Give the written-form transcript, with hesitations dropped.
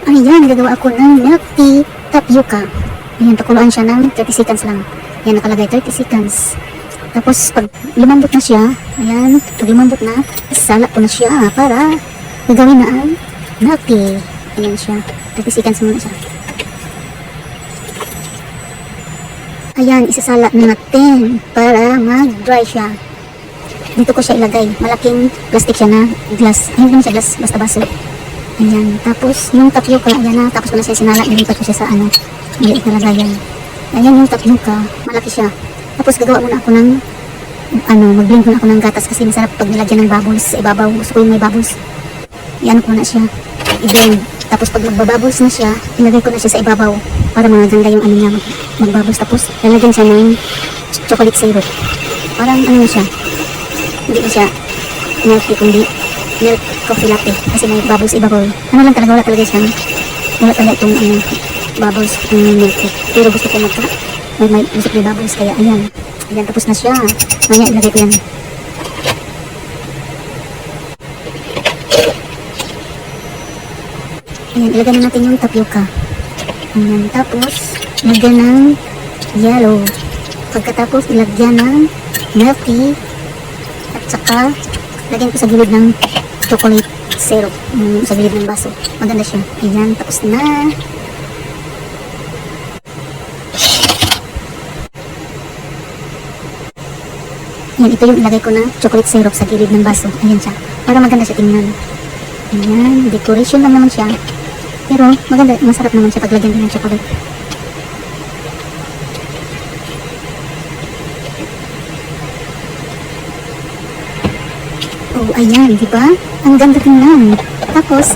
Ayan, nagagawa ako ng milk tea tapioca. Ayan, pakuluan siya ng 30 seconds lang. Ayan, nakalagay 30 seconds. Tapos, pag lumambot na siya, ayan, pag lumambot na, isasala ko na siya para gagawin na ang milk tea. Ayan siya, 30 seconds muna siya. Ayan, isasala na natin para mag-dry siya. Dito ko siya ilagay. Malaking plastic siya na glass. Ay, hindi naman siya glass, basta baso. Ayan, tapos yung tapioca, ayan na, tapos ko na siya sinala, nilipat ko siya sa maliit na lagayan. Ayan yung tapioca, malaki siya. Tapos gagawa muna ako ng, mag-blend muna ako ng gatas kasi masarap pag nilagyan ng bubbles sa ibabaw. Gusto ko yung may bubbles. Iyan ko na siya, i-blend. Tapos pag magbabubbles na siya, ilagay ko na siya sa ibabaw para maganda yung niya magbubbles. Tapos lalagyan siya ng chocolate syrup. Parang na siya, hindi na siya milk tea, kundi milk coffee latte kasi may bubbles ibabaw. Lang talaga, wala talaga siya. Wala talaga itong bubbles ng milk tea. Pero gusto ko may gusto ko yung bubbles, kaya ayan. Ayan, tapos na siya. Maya ilagay ko yan. Ayan, ilagay na natin yung tapioca. Ayan, tapos ilagyan ng yellow. Pagkatapos ilagyan ng milk tea at saka lagyan ko sa gilid ng chocolate syrup sa gilid ng baso. Maganda siya. Ayan, tapos na. Ayan, ito yung ilagay ko na chocolate syrup sa gilid ng baso. Ayan siya. Para maganda siya tingnan. Ayan, decoration lang naman siya. Pero maganda, masarap naman siya pag lagyan din ng chocolate. Oh, ayan, di ba? Ang ganda tingnan. Tapos,